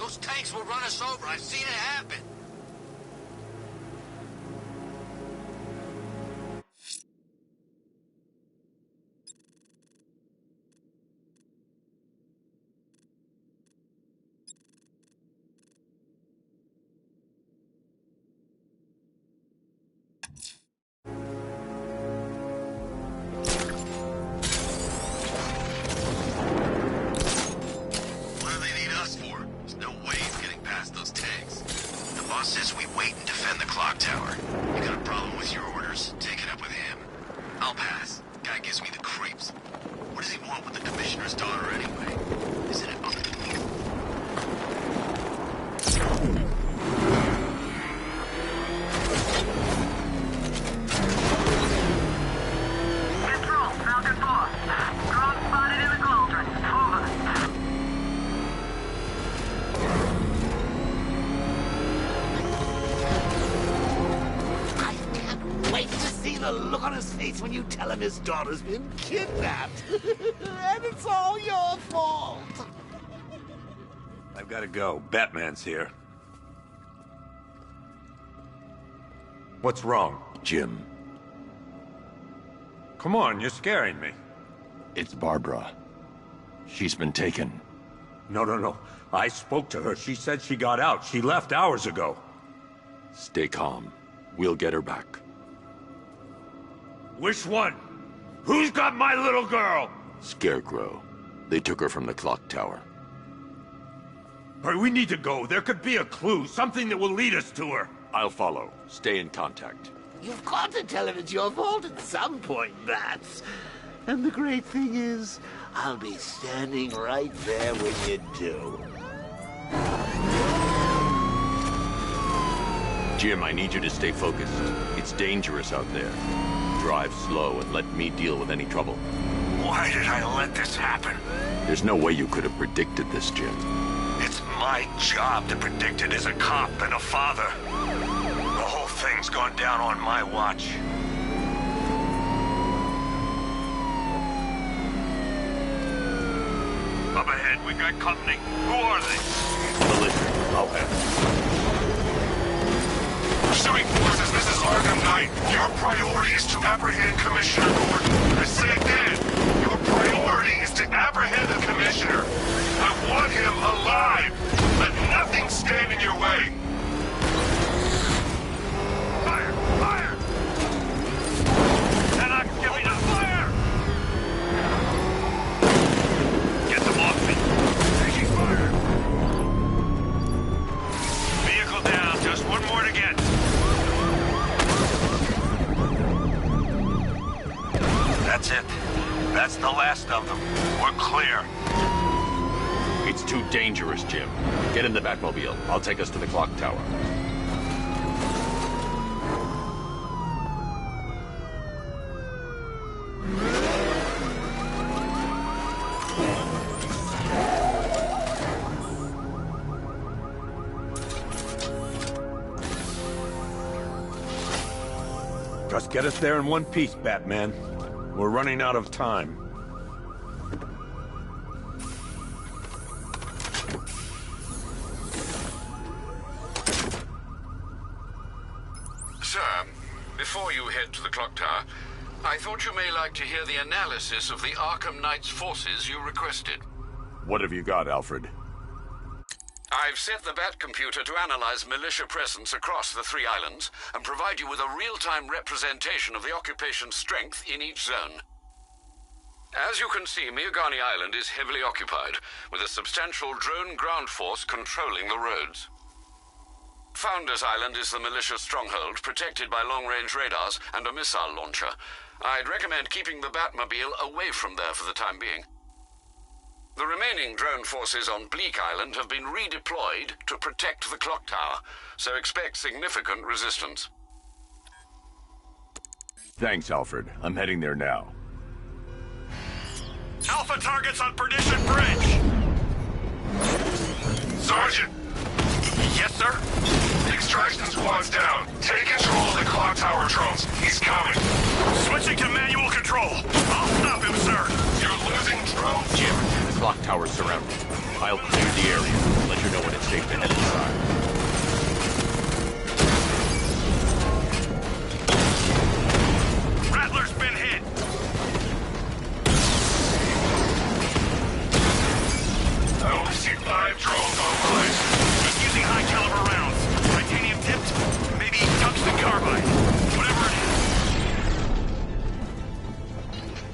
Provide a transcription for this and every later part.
Those tanks will run us over. I've seen it happen. When you tell him his daughter's been kidnapped. And it's all your fault. I've got to go. Batman's here. What's wrong? Jim. Come on, you're scaring me. It's Barbara. She's been taken. No. I spoke to her. She said she got out. She left hours ago. Stay calm. We'll get her back. Which one? Who's got my little girl? Scarecrow. They took her from the clock tower. Hurry, we need to go. There could be a clue, something that will lead us to her. I'll follow. Stay in contact. You've got to tell him it's your fault at some point, Bats. And the great thing is, I'll be standing right there when you do. Jim, I need you to stay focused. It's dangerous out there. Drive slow and let me deal with any trouble. Why did I let this happen? There's no way you could have predicted this, Jim. It's my job to predict it as a cop and a father. The whole thing's gone down on my watch. Up ahead, we got company. Who are they? Militia. I'll handle. Pursuing forces, this is Arkham Knight. Your priority is to apprehend Commissioner Gordon. I say again, your priority is to apprehend the Commissioner. I want him alive. Let nothing stand in your way. Fire! Fire! They're not giving us fire! Get them off me. Taking fire. Vehicle down. Just one more to get. That's it. That's the last of them. We're clear. It's too dangerous, Jim. Get in the Batmobile. I'll take us to the clock tower. Just get us there in one piece, Batman. We're running out of time. Sir, before you head to the clock tower, I thought you may like to hear the analysis of the Arkham Knight's forces you requested. What have you got, Alfred? I've set the Bat computer to analyze militia presence across the 3 islands and provide you with a real-time representation of the occupation's strength in each zone. As you can see, Miagani Island is heavily occupied, with a substantial drone ground force controlling the roads. Founders Island is the militia stronghold, protected by long-range radars and a missile launcher. I'd recommend keeping the Batmobile away from there for the time being. The remaining drone forces on Bleak Island have been redeployed to protect the clock tower, so expect significant resistance. Thanks, Alfred. I'm heading there now. Alpha targets on Perdition Bridge! Sergeant! Yes, sir? Extraction squad's down. Take control of the clock tower drones. He's coming. Switching to manual control. I'll stop him, sir. You're losing drones. Jim, the clock tower's surrounded. I'll clear the area. Let you know know when it's safe to head inside. Rattler's been hit! I only see 5 drones online. He's using high-caliber rounds. Titanium tipped, maybe tungsten carbide. Whatever it is.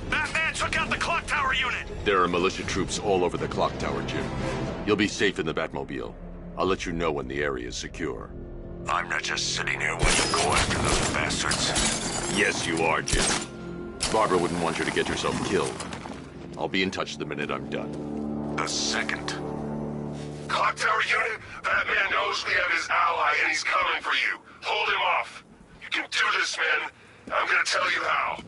Batman took out the clock tower unit! There are militia troops all over the clock tower, Jim. You'll be safe in the Batmobile. I'll let you know when the area is secure. I'm not just sitting here waiting to go after those bastards. Yes, you are, Jim. Barbara wouldn't want you to get yourself killed. I'll be in touch the minute I'm done. The second. Clock tower unit, Batman knows we have his ally and he's coming for you. Hold him off. You can do this, man. I'm gonna tell you how.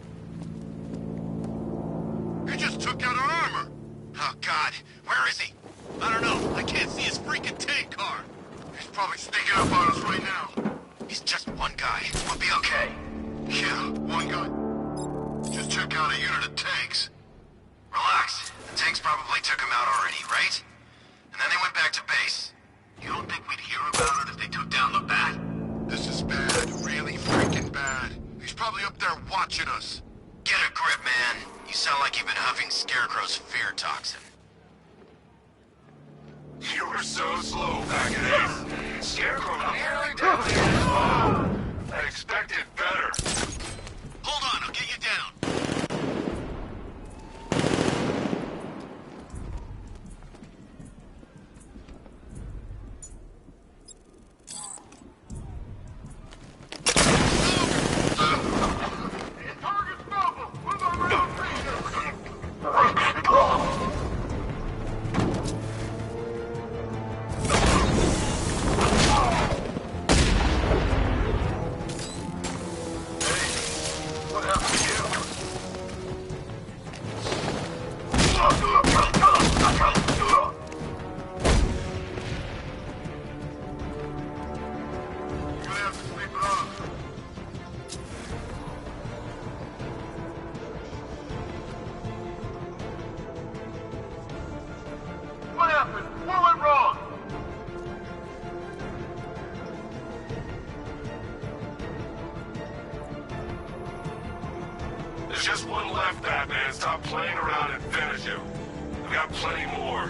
He just took out our armor. Oh, God. Where is he? I don't know. I can't see his freaking tank car. He's probably sneaking up on us right now. He's just one guy. We'll be okay. Yeah, one guy. Just took out a unit of tanks. Relax. The tanks probably took him out already, right? And then they went back to base. You don't think we'd hear about it if they took down the Bat? This is bad. Really freaking bad. He's probably up there watching us. Get a grip, man. You sound like you've been huffing Scarecrow's fear toxin. You were so slow back at Ace. Scarecrow nearly deadly in his fall. I expected better. Hold on, I'll get you down. What happened? What went wrong? There's just one left, Batman. Stop playing around and finish him. We got plenty more.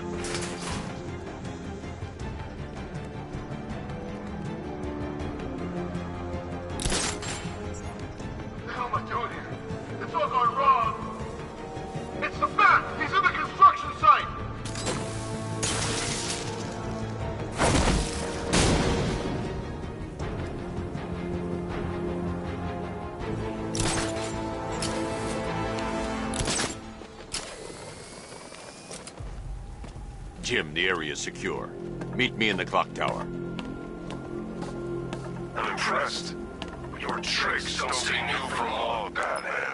What the hell am I doing here? It's all going wrong. It's the Bat! He's in the construction site! Jim, the area is secure. Meet me in the clock tower. I'm impressed. Your tricks don't seem new from all, Batman.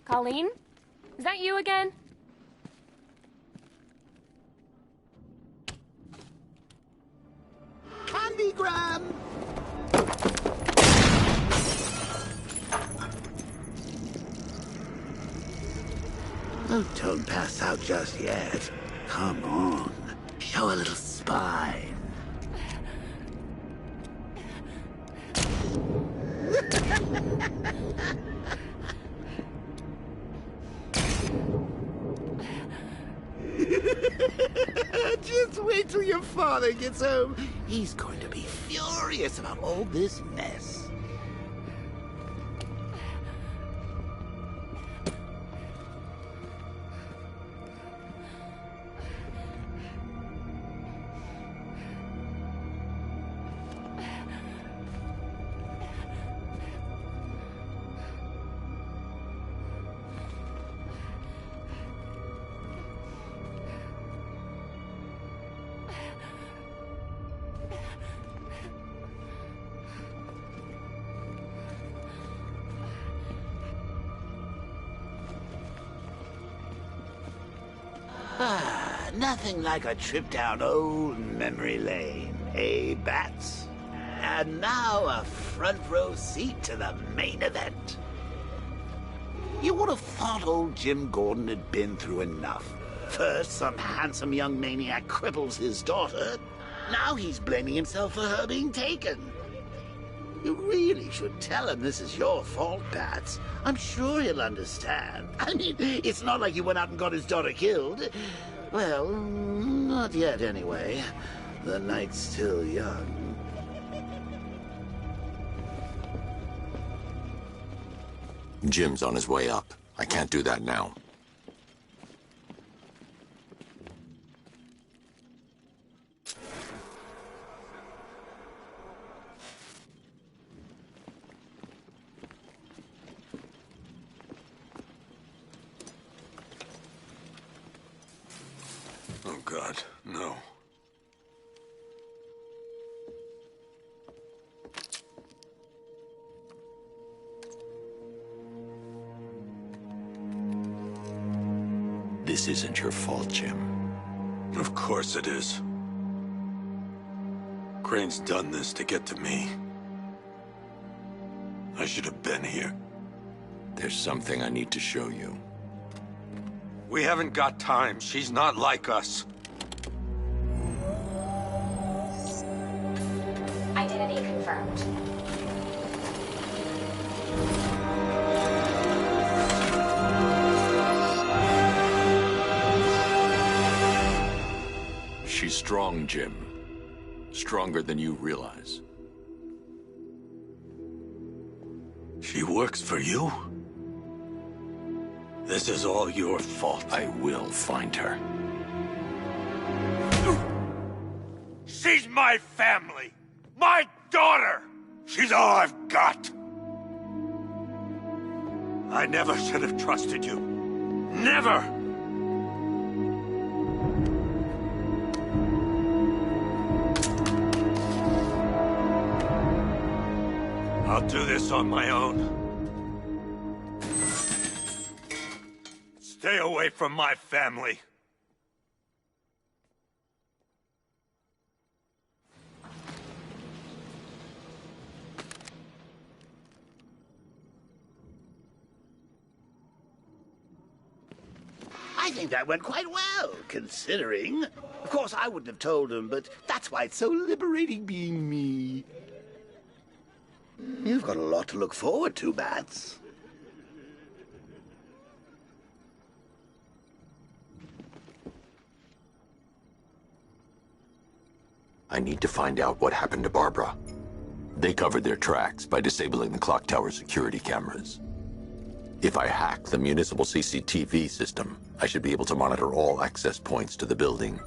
Colleen? Is that you again? Candygram! Oh, don't pass out just yet. Come on. Show a little spine. Just wait till your father gets home. He's going to be furious about all this mess. Nothing like a trip down old memory lane, eh, Bats? And now a front row seat to the main event. You would have thought old Jim Gordon had been through enough. First, some handsome young maniac cripples his daughter. Now he's blaming himself for her being taken. You really should tell him this is your fault, Bats. I'm sure he'll understand. I mean, it's not like you went out and got his daughter killed. Well, not yet anyway. The night's still young. Jim's on his way up. I can't do that now. Oh, God, no. This isn't your fault, Jim. Of course it is. Crane's done this to get to me. I should have been here. There's something I need to show you. We haven't got time. She's not like us. Identity confirmed. She's strong, Jim. Stronger than you realize. She works for you? This is all your fault. I will find her. She's my family! My daughter! She's all I've got! I never should have trusted you. Never! I'll do this on my own. Stay away from my family. I think that went quite well, considering. Of course, I wouldn't have told him, but that's why it's so liberating being me. You've got a lot to look forward to, Bats. I need to find out what happened to Barbara. They covered their tracks by disabling the clock tower security cameras. If I hack the municipal CCTV system, I should be able to monitor all access points to the building.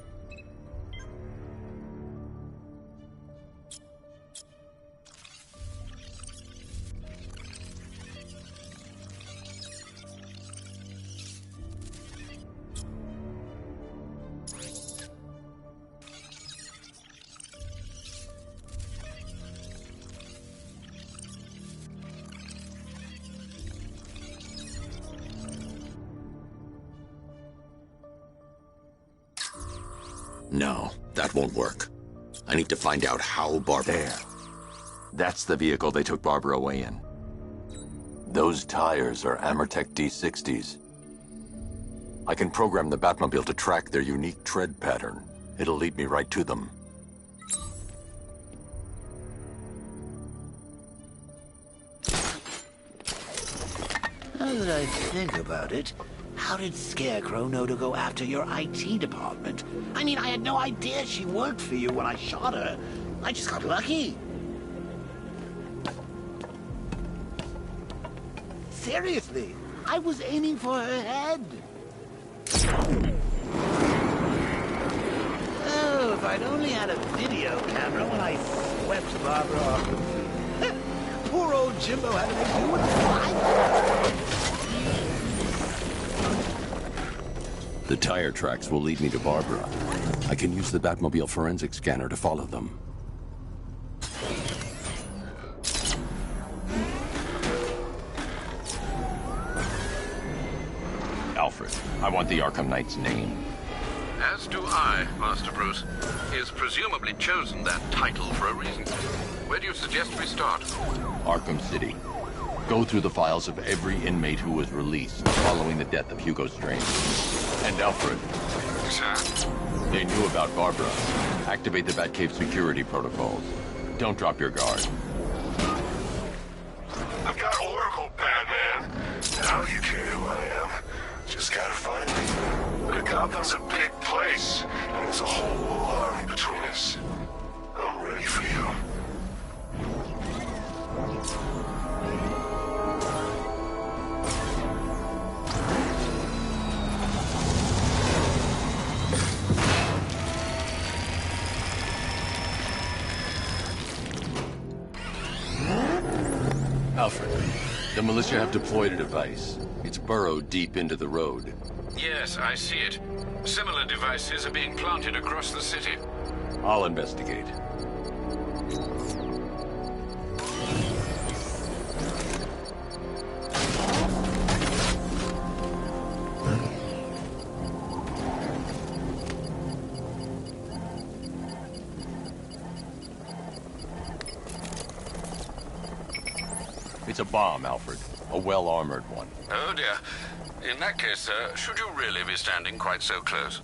No, that won't work. I need to find out how Barbara... There. That's the vehicle they took Barbara away in. Those tires are Amertech D60s. I can program the Batmobile to track their unique tread pattern. It'll lead me right to them. Now that I think about it, how did Scarecrow know to go after your IT department? I mean, I had no idea she worked for you when I shot her. I just got lucky. Seriously, I was aiming for her head. Oh, if I'd only had a video camera when I swept Barbara off the field. Poor old Jimbo had to make do with fire. The tire tracks will lead me to Barbara. I can use the Batmobile forensic scanner to follow them. Alfred, I want the Arkham Knight's name. As do I, Master Bruce. He has presumably chosen that title for a reason. Where do you suggest we start? Arkham City. Go through the files of every inmate who was released following the death of Hugo Strange. And Alfred. Sir? They knew about Barbara. Activate the Batcave security protocols. Don't drop your guard. I've got Oracle, Batman. Now you care who I am. Just gotta find me. But Gotham's a big place, and there's a whole army between us. I'm ready for you. Alfred, the militia have deployed a device. It's burrowed deep into the road. Yes, I see it. Similar devices are being planted across the city. I'll investigate. It's a bomb, Alfred. A well-armored one. Oh dear. In that case, should you really be standing quite so close?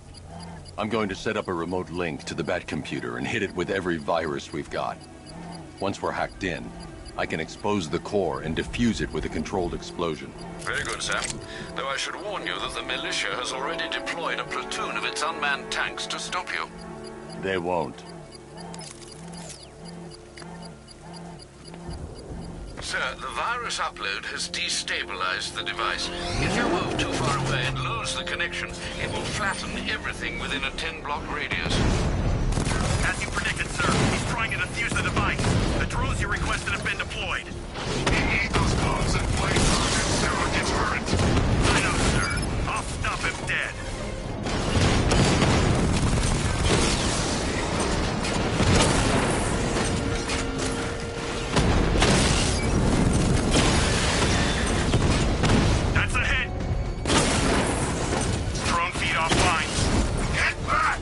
I'm going to set up a remote link to the Batcomputer and hit it with every virus we've got. Once we're hacked in, I can expose the core and defuse it with a controlled explosion. Very good, sir. Though I should warn you that the militia has already deployed a platoon of its unmanned tanks to stop you. They won't. Sir, the virus upload has destabilized the device. If you move too far away and lose the connection, it will flatten everything within a 10-block radius. As you predicted, sir, he's trying to defuse the device. The drones you requested have been deployed. You need those bombs in place so that no one gets hurt. I know, sir. I'll stop him dead. That's a hit. Drone feed offline. Get back!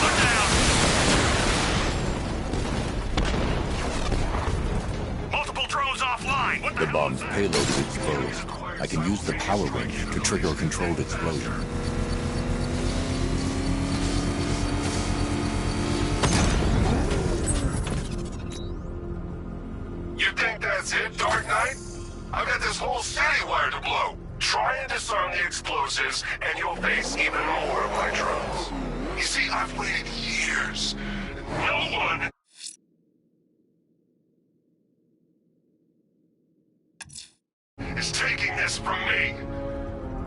Look down. Multiple drones offline. What the The bomb's payload is exposed. I can use the power wrench to trigger a controlled explosion. You think that's it, Dark Knight? I've got this whole city wired to blow. Try and disarm the explosives, and you'll face even more of my drones. You see, I've waited years. No one is taking this from me.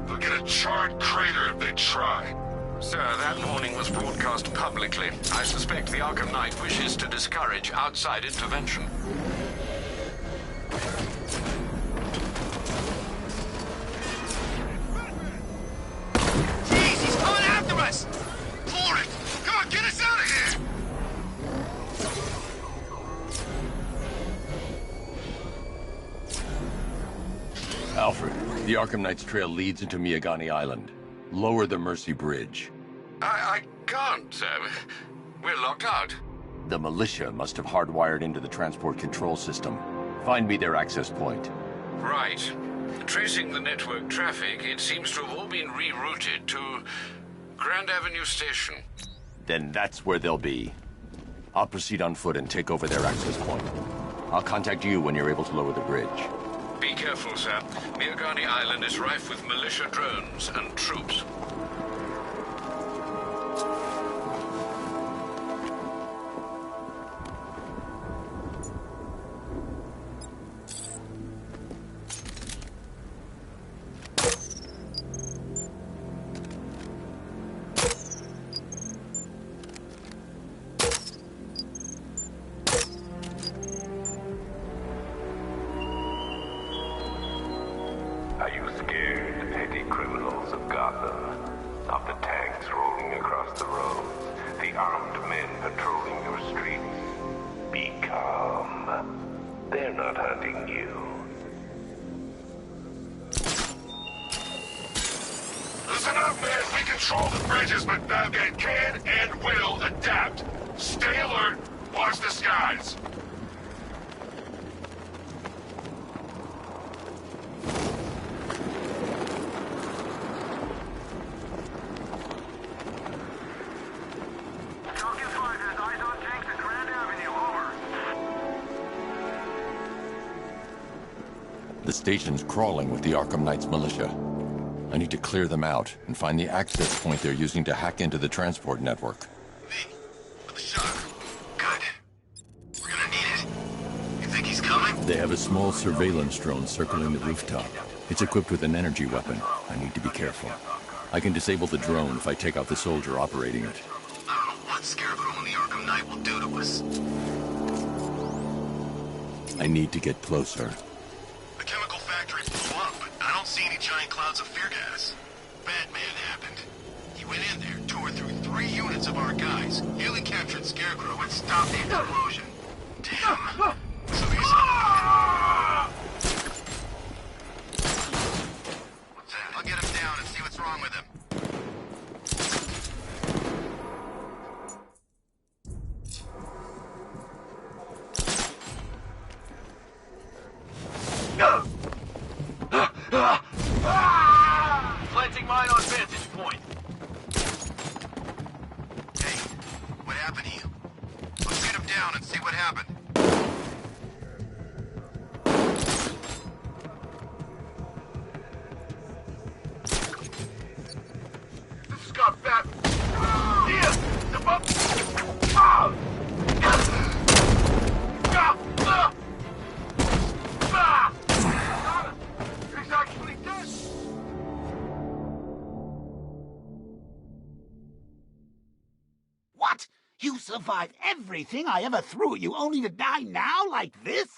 They'll get a charred crater if they try. Sir, that warning was broadcast publicly. I suspect the Arkham Knight wishes to discourage outside intervention. Jeez, he's coming after us! For it! Come on, get us out of here! Alfred, the Arkham Knight's trail leads into Miagani Island. Lower the Mercy Bridge. I can't, sir. We're locked out. The militia must have hardwired into the transport control system. Find me their access point. Right. Tracing the network traffic, it seems to have all been rerouted to Grand Avenue Station. Then that's where they'll be. I'll proceed on foot and take over their access point. I'll contact you when you're able to lower the bridge. Be careful, sir. Miagani Island is rife with militia drones and troops. Are you scared, petty criminals of Gotham? Of the tanks rolling across the roads, the armed men patrolling your streets? Be calm. They're not hunting you. control the bridges, but Batman can and will adapt. Stay alert. Watch the skies. The station's crawling with the Arkham Knight's militia. I need to clear them out and find the access point they're using to hack into the transport network. V, with the shock. Good. We're gonna need it. You think he's coming? They have a small surveillance drone circling the rooftop. It's equipped with an energy weapon. I need to be careful. I can disable the drone if I take out the soldier operating it. I don't know what Scarecrow and the Arkham Knight will do to us. I need to get closer. The chemical factory blew up, but I don't see any giant clouds of fear gas. Batman happened. He went in there, tore through 3 units of our guys, nearly captured Scarecrow, and stopped the explosion. Damn. So he's... What's that? I'll get him down and see what's wrong with him. Planting mine on vantage point. Hey, what happened to you? Let's get him down and see what happened. This has got Bat... Yeah! Step up! He's actually dead! What? You survived everything I ever threw at you only to die now like this?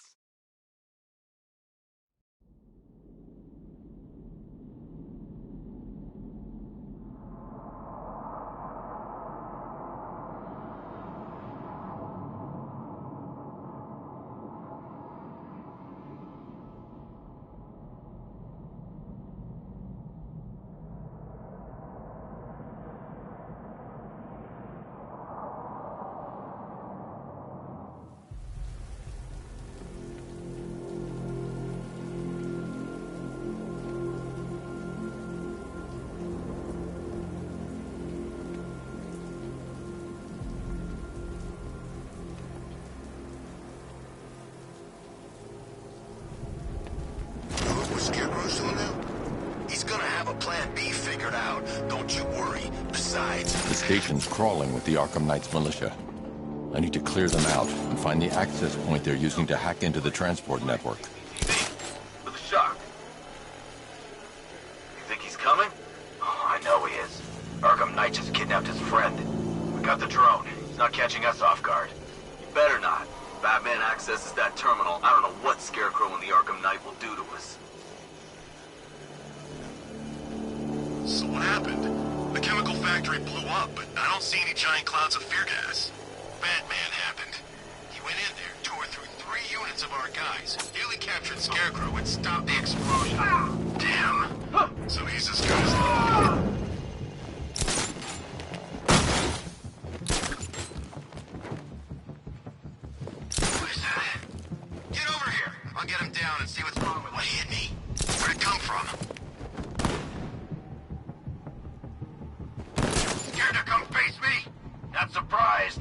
Scarecrow's doing now? He's gonna have a plan B figured out. Don't you worry. Besides... The station's crawling with the Arkham Knight's militia. I need to clear them out and find the access point they're using to hack into the transport network. With a shock. You think he's coming? Oh, I know he is. Arkham Knight just kidnapped his friend. We got the drone. He's not catching us off guard. You better not. Batman accesses that terminal. I don't know what Scarecrow and the Arkham Knight will do to us. So what happened? The chemical factory blew up, but I don't see any giant clouds of fear gas. Batman happened. He went in there, tore through 3 units of our guys, nearly captured Scarecrow, and stopped the explosion. Damn. So he's as good as... What is that? Get over here. I'll get him down and see what's wrong with him. What hit me? Where'd it come from? Scared to come face me? Not surprised.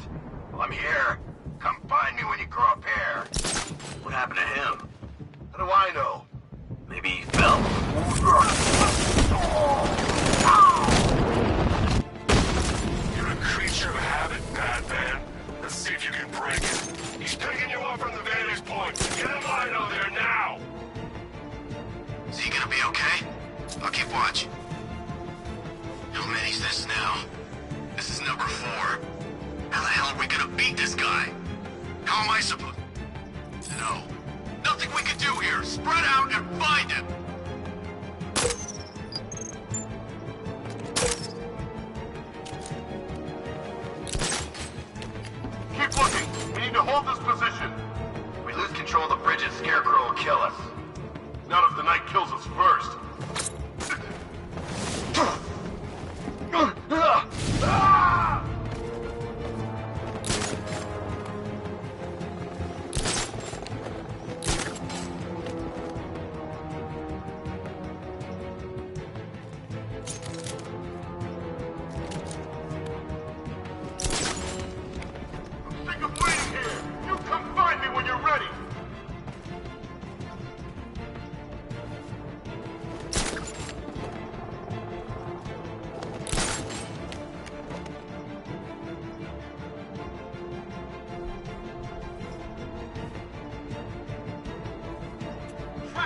Well, I'm here. Come find me when you grow up here. What happened to him? How do I know? Maybe he fell? You're a creature of habit, Batman. Let's see if you can break it. He's picking you up from the vantage point. Get a line over there now! Is he gonna be okay? I'll keep watch. How many's this now? This is number 4. How the hell are we gonna beat this guy? How am I supposed... No. Nothing we can do here. Spread out and find him! Keep looking. We need to hold this position. If we lose control of the bridges, Scarecrow will kill us. Not if the Knight kills us first.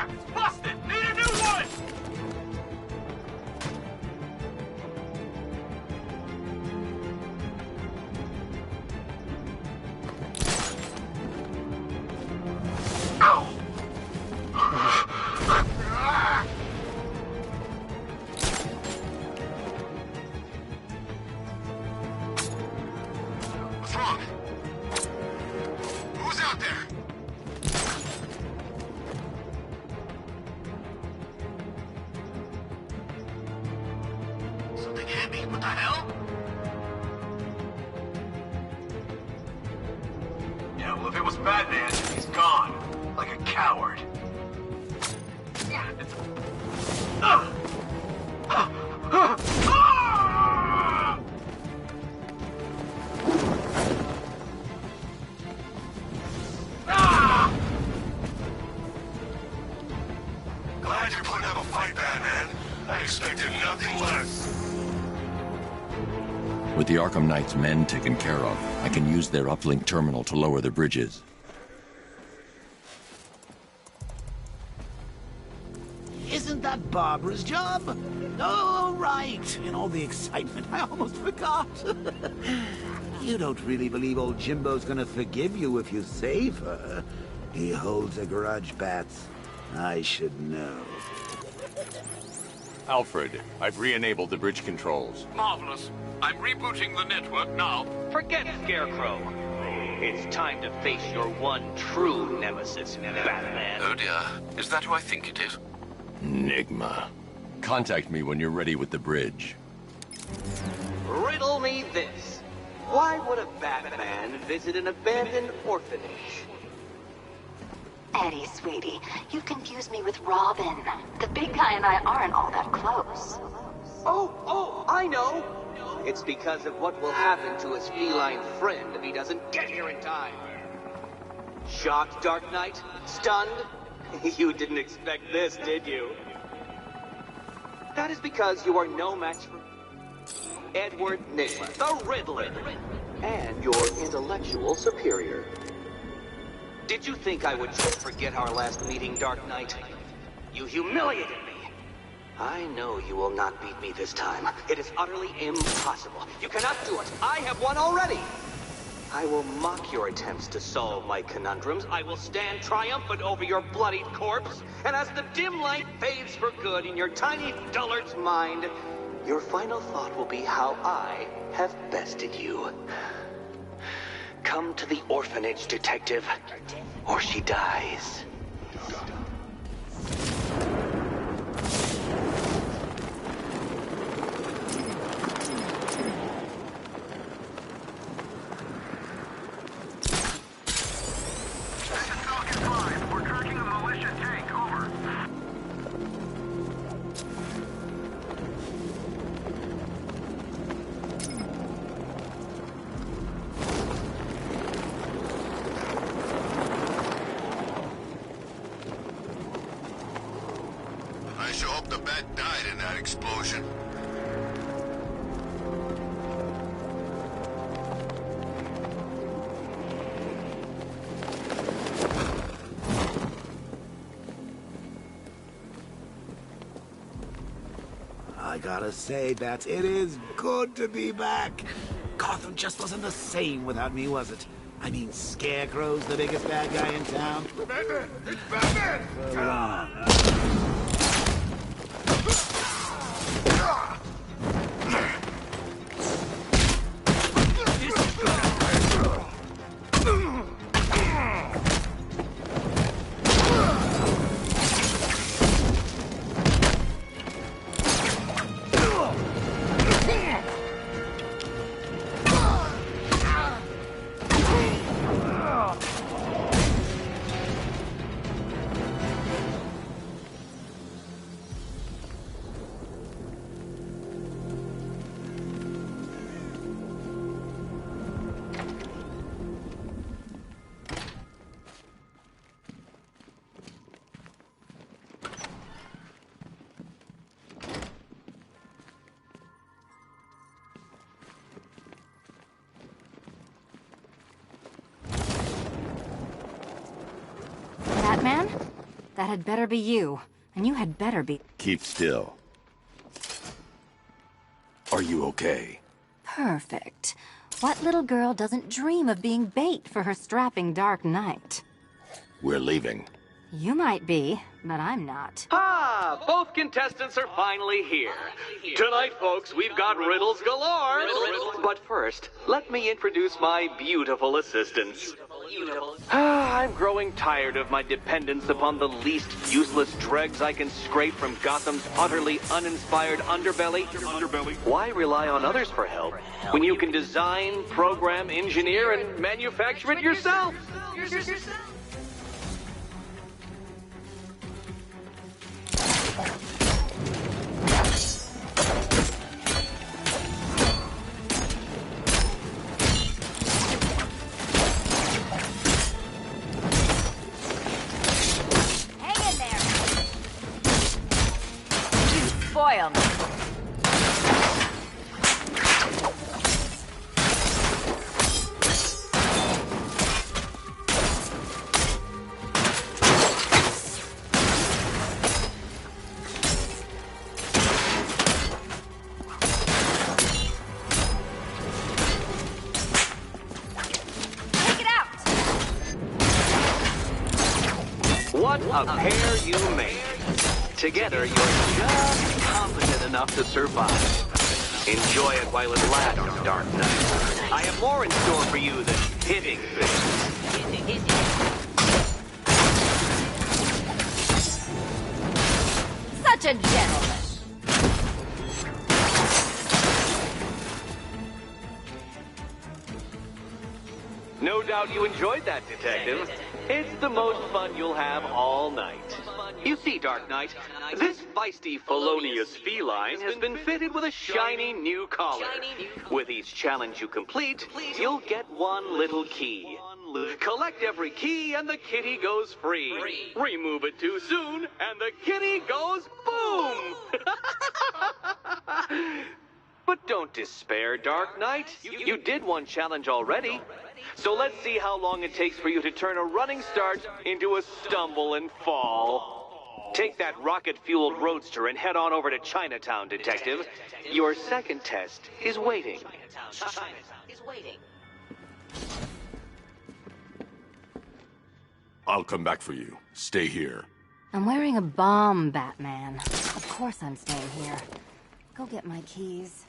It's busted! Need a new one! What's wrong? Who's out there? Something hit me. What the hell? Yeah, well, if it was Batman, he's gone. Like a coward. Yeah, it's... Glad you're putting up a fight, Batman. I expected nothing less. With the Arkham Knight's men taken care of, I can use their uplink terminal to lower the bridges. Isn't that Barbara's job? Oh, right. In all the excitement, I almost forgot. You don't really believe old Jimbo's gonna forgive you if you save her. He holds a grudge, Bats. I should know. Alfred, I've re-enabled the bridge controls. Marvelous. I'm rebooting the network now. Forget Scarecrow. It's time to face your one true nemesis, Batman. Oh dear. Is that who I think it is? Enigma. Contact me when you're ready with the bridge. Riddle me this. Why would a Batman visit an abandoned orphanage? Eddie, sweetie, you confused me with Robin. The big guy and I aren't all that close. Oh, I know. It's because of what will happen to his feline friend if he doesn't get here in time. Shocked, Dark Knight? Stunned? You didn't expect this, did you? That is because you are no match for Edward Nygma, the Riddler, and your intellectual superior. Did you think I would just forget our last meeting, Dark Knight? You humiliated me. I know you will not beat me this time. It is utterly impossible. You cannot do it. I have won already. I will mock your attempts to solve my conundrums. I will stand triumphant over your bloodied corpse. And as the dim light fades for good in your tiny dullard's mind, your final thought will be how I have bested you. Come to the orphanage, detective, or she dies. I sure hope the bat died in that explosion. I gotta say, Bats, it is good to be back. Gotham just wasn't the same without me, was it? I mean, Scarecrow's the biggest bad guy in town. Batman! It's Batman! So long. That had better be you. And you had better be... Keep still. Are you okay? Perfect. What little girl doesn't dream of being bait for her strapping Dark Knight? We're leaving. You might be, but I'm not. Ah, both contestants are finally here. Tonight, folks, we've got riddles galore. But first, let me introduce my beautiful assistants. I'm growing tired of my dependence upon the least useless dregs I can scrape from Gotham's utterly uninspired underbelly. Why rely on others for help when you can design, program, engineer, and manufacture it yourself? Spoil me. Take it out. What a pair you make. Together, you're just competent enough to survive. Enjoy it while it lasts, Dark Knight. I have more in store for you than hitting things. Such a gentleman. No doubt you enjoyed that, Detective. It's the most fun you'll have all night. You see, Dark Knight, this feisty felonious feline has been fitted with a shiny new collar. With each challenge you complete, you'll get one little key. Collect every key and the kitty goes free. Remove it too soon and the kitty goes boom! But don't despair, Dark Knight. You did one challenge already. So let's see how long it takes for you to turn a running start into a stumble and fall. Take that rocket-fueled roadster and head on over to Chinatown, Detective. Your second test is waiting. I'll come back for you. Stay here. I'm wearing a bomb, Batman. Of course I'm staying here. Go get my keys.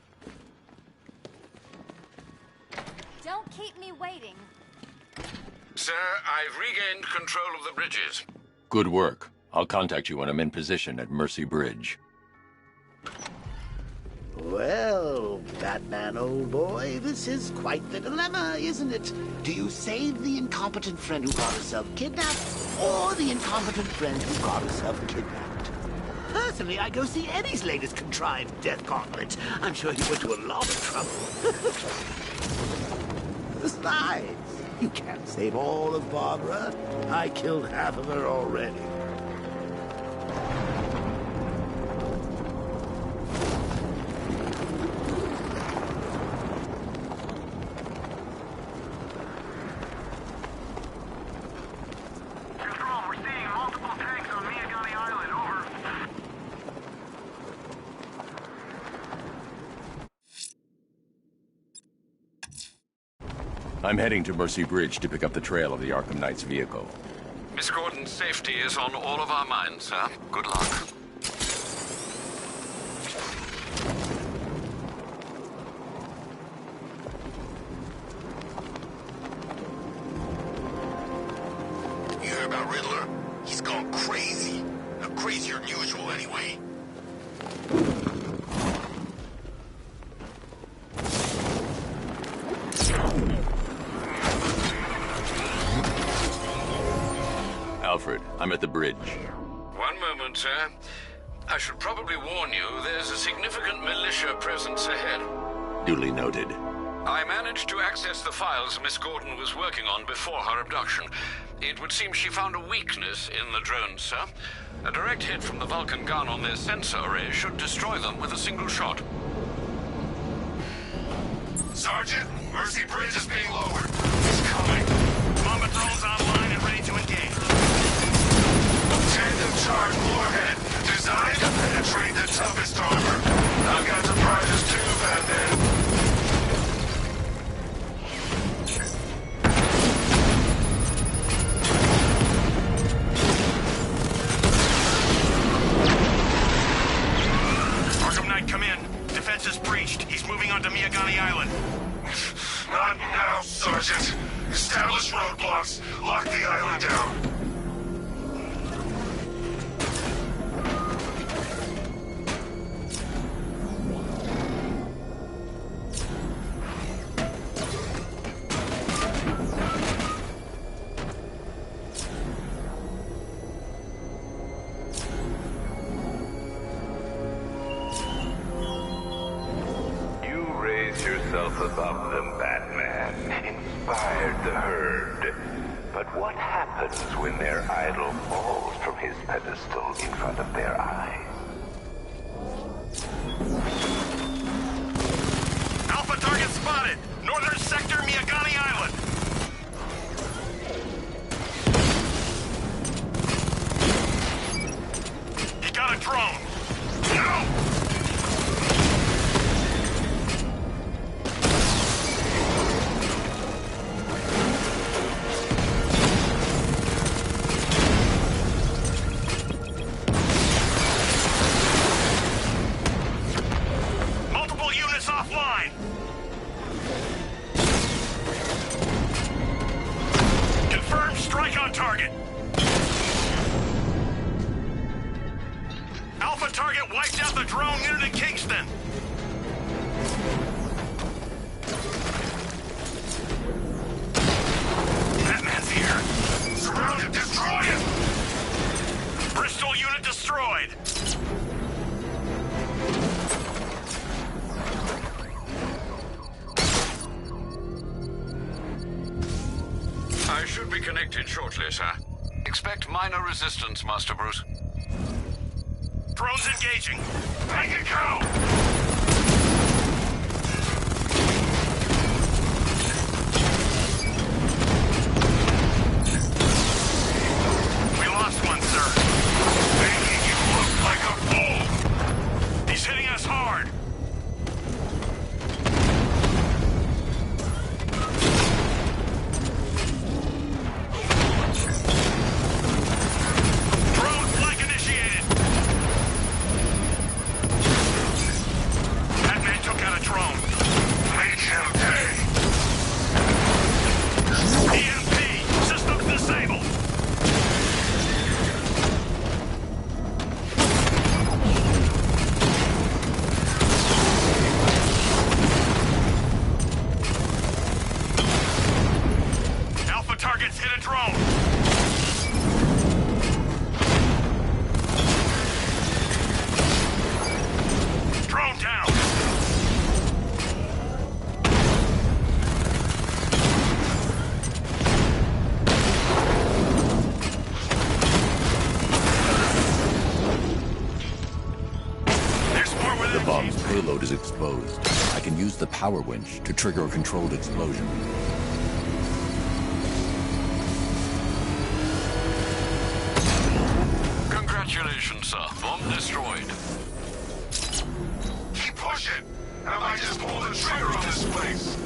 Don't keep me waiting. Sir, I've regained control of the bridges. Good work. I'll contact you when I'm in position at Mercy Bridge. Well, Batman, old boy, this is quite the dilemma, isn't it? Do you save the incompetent friend who got herself kidnapped, or the incompetent friend who got herself kidnapped? Personally, I go see Eddie's latest contrived death gauntlet. I'm sure he went to a lot of trouble. Besides, you can't save all of Barbara. I killed half of her already. I'm heading to Mercy Bridge to pick up the trail of the Arkham Knight's vehicle. Miss Gordon's safety is on all of our minds, sir. Good luck. You heard about Riddler? He's gone crazy. Crazier than usual, anyway. Alfred, I'm at the bridge. One moment, sir. I should probably warn you, there's a significant militia presence ahead. Duly noted. I managed to access the files Miss Gordon was working on before her abduction. It would seem she found a weakness in the drones, sir. A direct hit from the Vulcan gun on their sensor array should destroy them with a single shot. Sergeant, Mercy Bridge is being lowered. It's coming. Bomber drones online and ready to engage. Lieutenant, toughest armor. I've got surprises too, Batman. Arkham Knight, come in. Defense is breached. He's moving onto Miyagani Island. Not now, Sergeant. Establish roadblocks. Lock the island down. Yourself above them, Batman. Inspired the herd. But what happens when their idol falls from his pedestal in front of their eyes? Alpha target spotted! Northern sector, Miyagani Island! He got a drone! No! Offline! Confirmed strike on target. Alpha target wiped out the drone unit in Kingston. Batman's here. Surrounded, destroy it! Bristol unit destroyed. I should be connected shortly, sir. Expect minor resistance, Master Bruce. Drones engaging. Make it go! We lost one, sir. Making you look like a fool! He's hitting us hard. Targets hit a drone! Drone down! There's more where the bomb's payload is exposed. I can use the power winch to trigger a controlled explosion. Congratulations, sir. Bomb destroyed. Keep pushing! I might just pull the trigger on this place!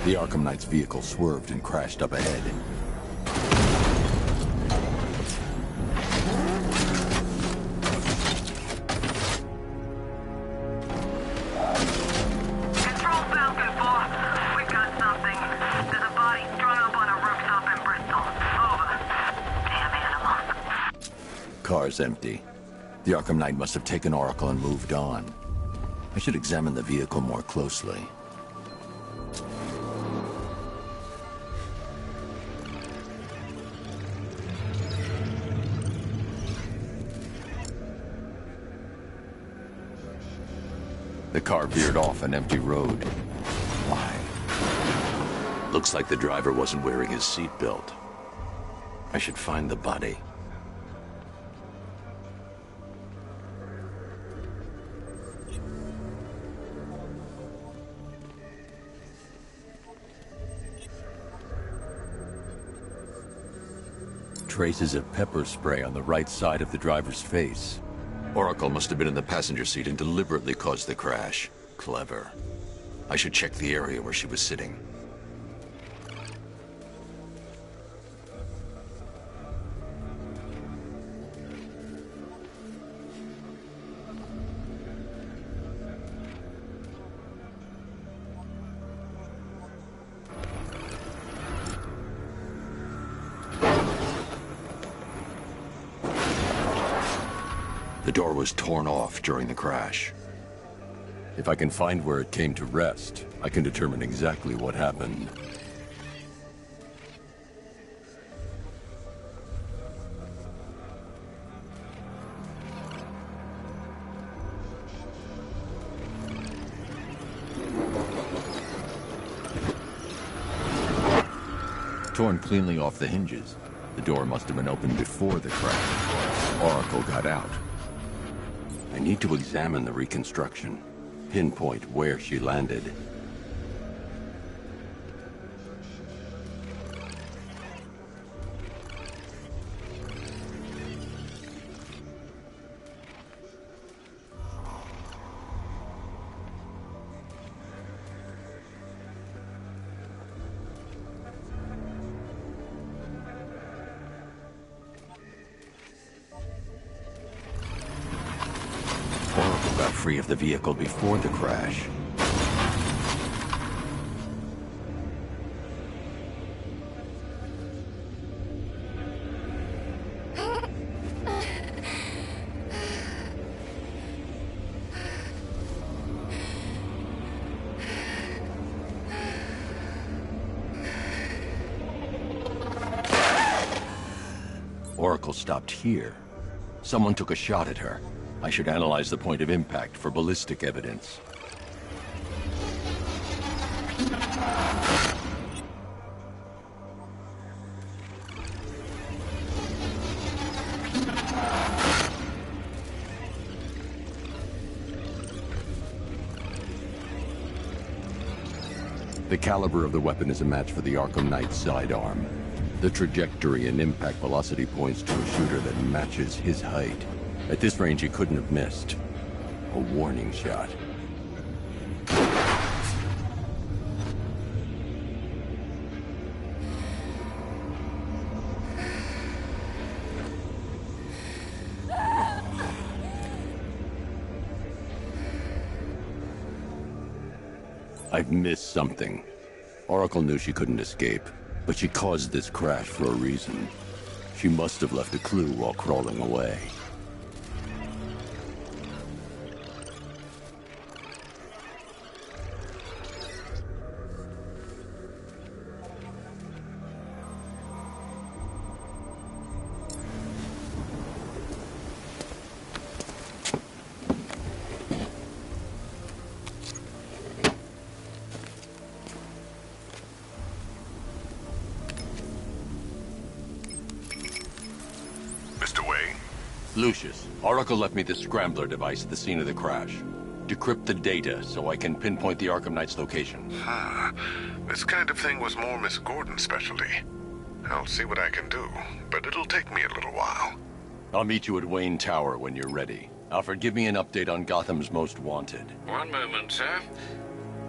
The Arkham Knight's vehicle swerved and crashed up ahead. Car's empty. The Arkham Knight must have taken Oracle and moved on. I should examine the vehicle more closely. The car veered off an empty road. Why? Looks like the driver wasn't wearing his seatbelt. I should find the body. traces of pepper spray on the right side of the driver's face. Oracle must have been in the passenger seat and deliberately caused the crash. Clever. I should check the area where she was sitting. The door was torn off during the crash. If I can find where it came to rest, I can determine exactly what happened. Torn cleanly off the hinges. The door must have been opened before the crash. Oracle got out. I need to examine the reconstruction, pinpoint where she landed. Free of the vehicle before the crash. Oracle stopped here. Someone took a shot at her. I should analyze the point of impact for ballistic evidence. The caliber of the weapon is a match for the Arkham Knight's sidearm. The trajectory and impact velocity points to a shooter that matches his height. At this range, he couldn't have missed. A warning shot. I've missed something. Oracle knew she couldn't escape, but she caused this crash for a reason. She must have left a clue while crawling away. Lucius, Oracle left me the scrambler device at the scene of the crash. Decrypt the data so I can pinpoint the Arkham Knight's location. This kind of thing was more Miss Gordon's specialty. I'll see what I can do, but it'll take me a little while. I'll meet you at Wayne Tower when you're ready. Alfred, give me an update on Gotham's Most Wanted. One moment, sir.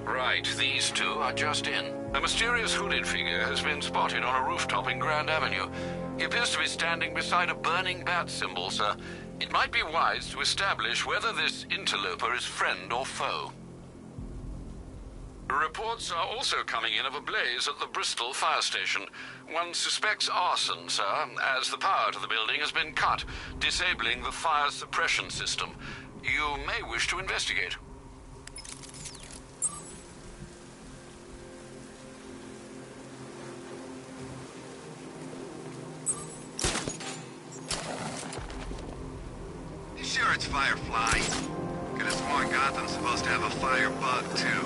Right, these two are just in. A mysterious hooded figure has been spotted on a rooftop in Grand Avenue. He appears to be standing beside a burning bat symbol, sir. It might be wise to establish whether this interloper is friend or foe. Reports are also coming in of a blaze at the Bristol fire station. One suspects arson, sir, as the power to the building has been cut, disabling the fire suppression system. You may wish to investigate. Sure, it's Firefly. Could have sworn Gotham's supposed to have a fire bug, too.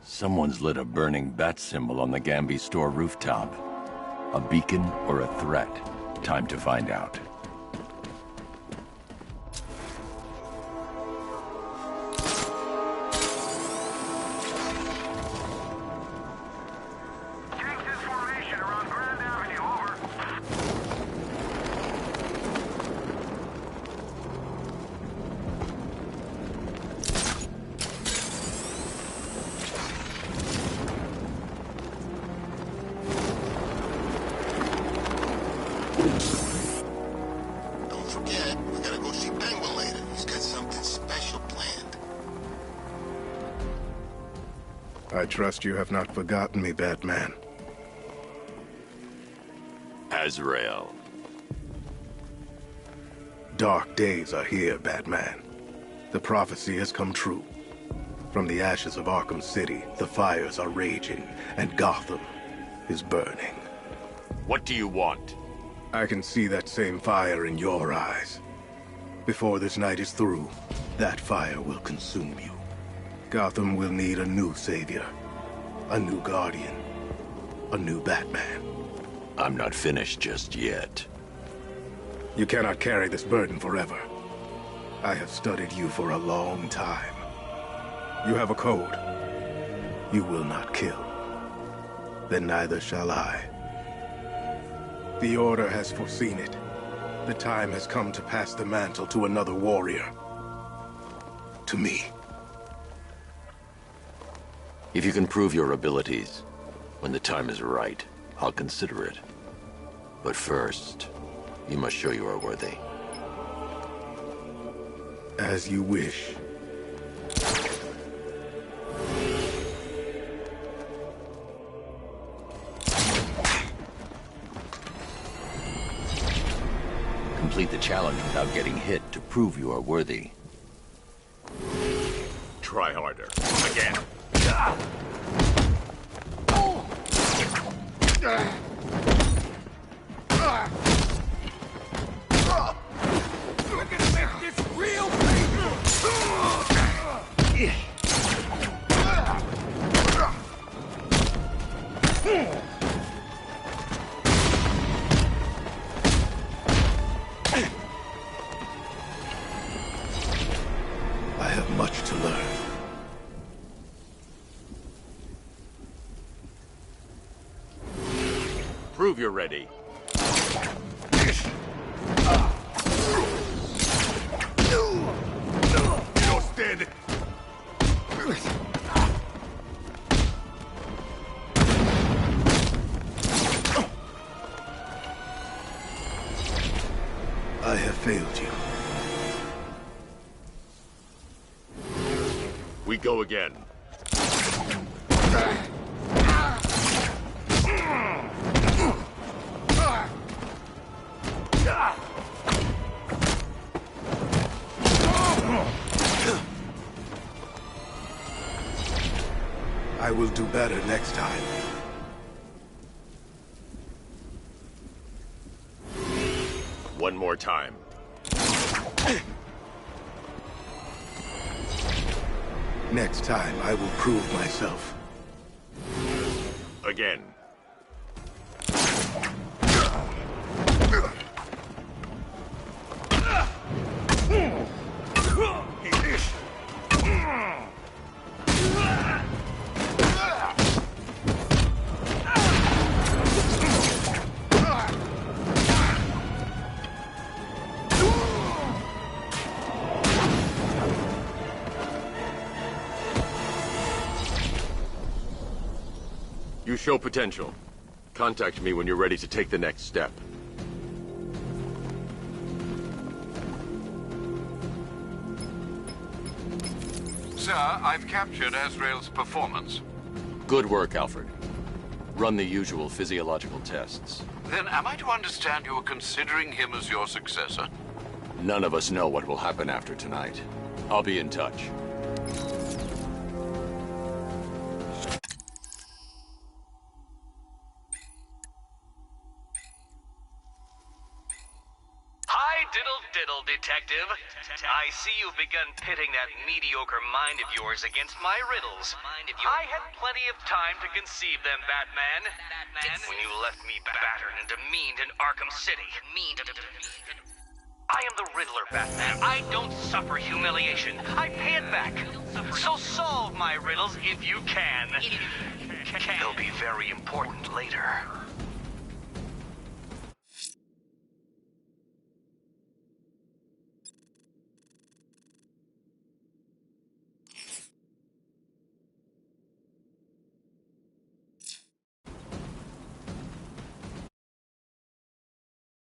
Someone's lit a burning bat symbol on the Gamby store rooftop. A beacon or a threat? Time to find out. Don't forget, we gotta go see Penguin later. He's got something special planned. I trust you have not forgotten me, Batman. Azrael. Dark days are here, Batman. The prophecy has come true. From the ashes of Arkham City, the fires are raging, and Gotham is burning. What do you want? I can see that same fire in your eyes. Before this night is through, that fire will consume you. Gotham will need a new savior, a new guardian, a new Batman. I'm not finished just yet. You cannot carry this burden forever. I have studied you for a long time. You have a code. You will not kill. Then neither shall I. The Order has foreseen it. The time has come to pass the mantle to another warrior. To me. If you can prove your abilities, when the time is right, I'll consider it. But first, you must show you are worthy. As you wish. Complete the challenge without getting hit to prove you are worthy. Try harder. Again. We're gonna make this real painful! I have much to learn. Prove you're ready. You don't stand it! I have failed you. We go again. I will do better next time. One more time. Next time, I will prove myself. Again. You show potential. Contact me when you're ready to take the next step. Sir, I've captured Azrael's performance. Good work, Alfred. Run the usual physiological tests. Then am I to understand you are considering him as your successor? None of us know what will happen after tonight. I'll be in touch. Diddle, detective. I see you've begun pitting that mediocre mind of yours against my riddles. I had plenty of time to conceive them, Batman. When you left me battered and demeaned in Arkham City. I am the Riddler, Batman. I don't suffer humiliation. I pay it back. So solve my riddles if you can. They'll be very important later.